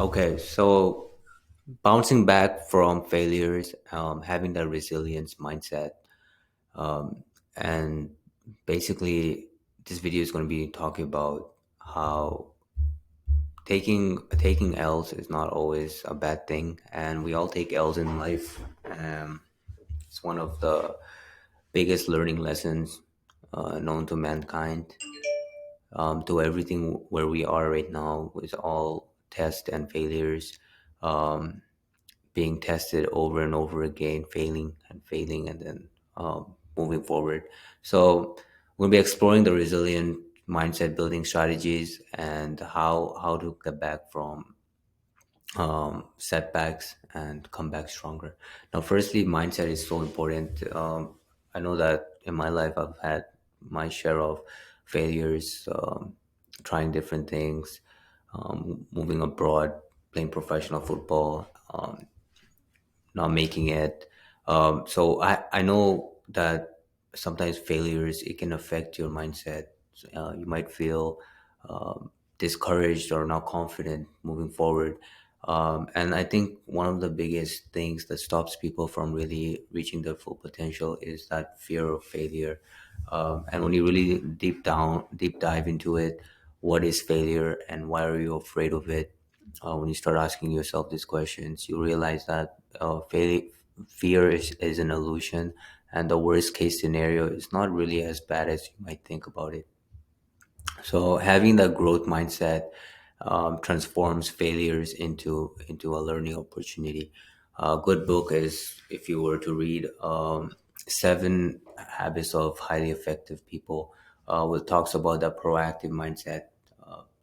Okay, so bouncing back from failures, having that resilience mindset, and basically, this video is going to be talking about how taking L's is not always a bad thing, and we all take L's in life. It's one of the biggest learning lessons known to mankind. To everything where we are right now is all tests and failures. Um, Being tested over and over again, failing and failing, and then moving forward. So we'll be exploring the resilient mindset building strategies and how to get back from setbacks and come back stronger. Now, firstly, mindset is so important. I know that in my life, I've had my share of failures, trying different things, moving abroad, playing professional football, not making it. So I know that sometimes failures it can affect your mindset. You might feel discouraged or not confident moving forward. And I think one of the biggest things that stops people from really reaching their full potential is that fear of failure. And when you really deep dive into it, what is failure and why are you afraid of it? When you start asking yourself these questions, you realize that fear is an illusion, and the worst case scenario is not really as bad as you might think about it. So having that growth mindset transforms failures into a learning opportunity. A good book is if you were to read Seven Habits of Highly Effective People, which talks about that proactive mindset,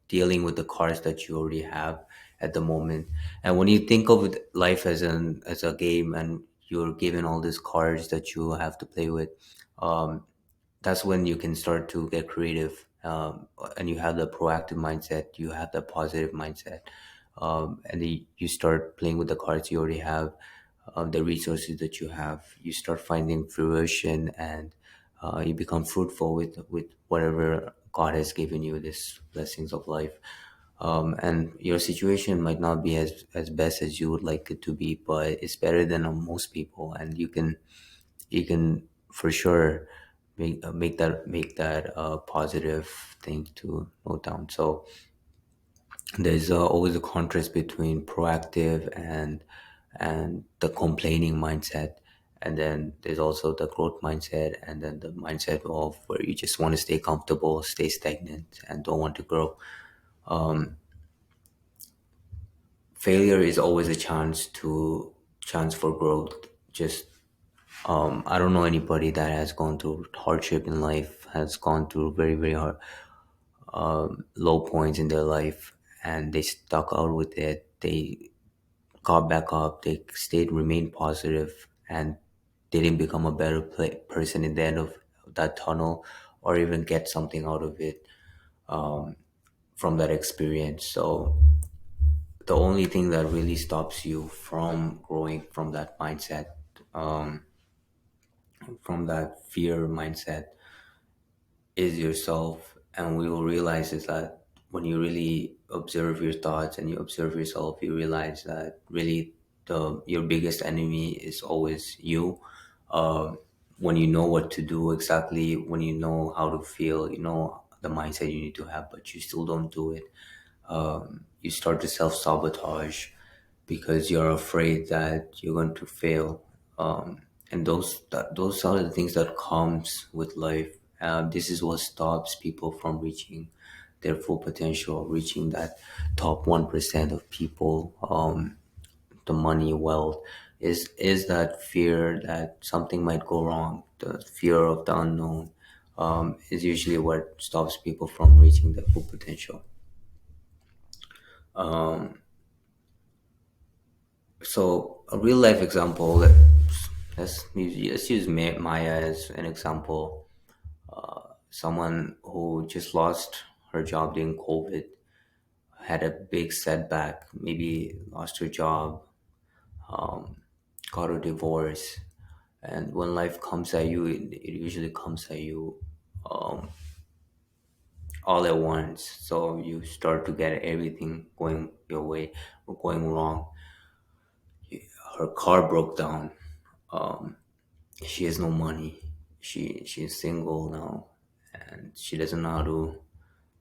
dealing with the cards that you already have at the moment. And when you think of life as a game and you're given all these cards that you have to play with, um, that's when you can start to get creative, and you have the proactive mindset, you have the positive mindset, and then you start playing with the cards you already have, the resources that you have, you start finding fruition, and you become fruitful with whatever God has given you, these blessings of life. And your situation might not be as best as you would like it to be, but it's better than most people, and you can for sure make that positive thing to note down. So there's always a contrast between proactive and the complaining mindset, and then there's also the growth mindset, and then the mindset of where you just want to stay comfortable, stay stagnant, and don't want to grow. Failure is always a chance for growth. Just I don't know anybody that has gone through hardship in life, has gone through very, very hard, low points in their life, and they stuck out with it. They got back up. They stayed, remained positive, and didn't become a better person in the end of that tunnel, or even get something out of it from that experience. So the only thing that really stops you from growing from that mindset, from that fear mindset, is yourself. And we will realize is that when you really observe your thoughts and you observe yourself, you realize that really the your biggest enemy is always you. When you know what to do exactly, when you know how to feel, you know the mindset you need to have, but you still don't do it, you start to self-sabotage because you're afraid that you're going to fail. And those are the things that comes with life. This is what stops people from reaching their full potential, reaching that top 1% of people, the money, wealth, is that fear that something might go wrong. The fear of the unknown is usually what stops people from reaching their full potential. So a real life example. Let's use Maya as an example. Someone who just lost her job during COVID, had a big setback, maybe lost her job, got a divorce, and when life comes at you, it usually comes at you all at once. So you start to get everything going your way or going wrong. Her car broke down. Um, she has no money. She's single now, and she doesn't know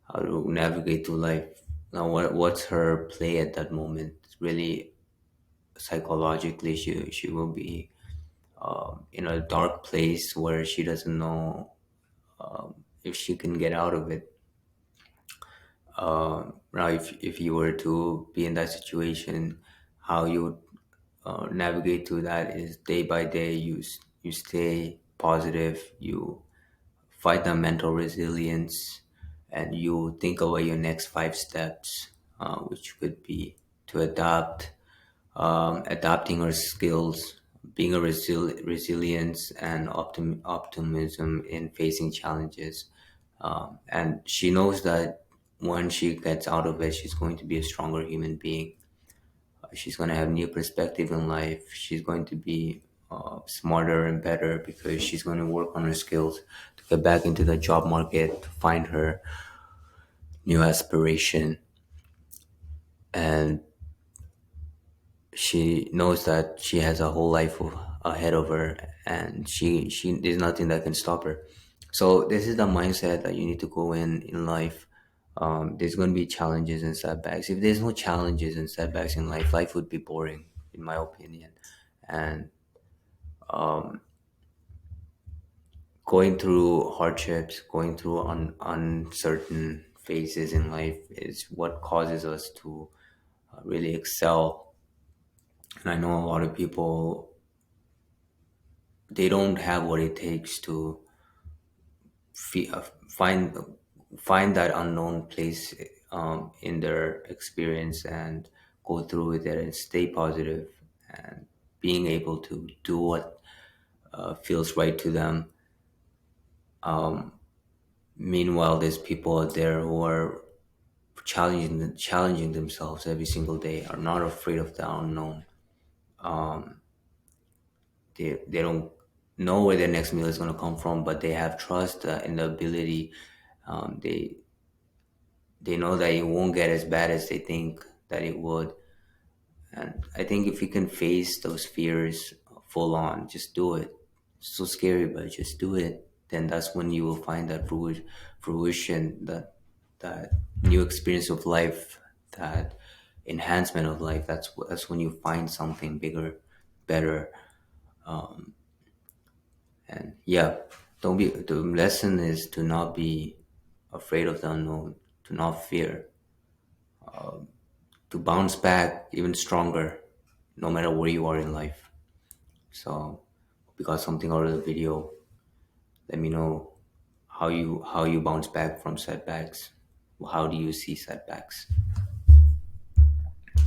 how to navigate through life. Now, what's her play at that moment? Really, psychologically, she will be in a dark place where she doesn't know if she can get out of it. Now, if you were to be in that situation, how you would navigate through that is day by day. You stay positive. You fight the mental resilience, and you think about your next 5 steps, which could be to adapt, adapting our skills, being a resilience and optimism in facing challenges. And she knows that when she gets out of it, she's going to be a stronger human being. She's going to have new perspective in life. She's going to be smarter and better because she's going to work on her skills to get back into the job market, to find her new aspiration. And she knows that she has a whole life ahead of her, and she there's nothing that can stop her. So this is the mindset that you need to go in life. There's going to be challenges and setbacks. If there's no challenges and setbacks in life, life would be boring, in my opinion. And going through hardships, going through uncertain phases in life is what causes us to really excel. And I know a lot of people, they don't have what it takes to fi- uh, find find that unknown place in their experience and go through with it and stay positive and being able to do what feels right to them. Meanwhile, there's people out there who are challenging themselves every single day, are not afraid of the unknown. They don't know where their next meal is going to come from, but they have trust in the ability. They know that it won't get as bad as they think that it would. And I think if you can face those fears full on, just do it. It's so scary, but just do it. Then that's when you will find that fruition, that new experience of life, that enhancement of life. That's when you find something bigger, better. And yeah, don't be. The lesson is to not be afraid of the unknown, to not fear, to bounce back even stronger, no matter where you are in life. So, hope you got something out of the video. Let me know how you bounce back from setbacks. How do you see setbacks?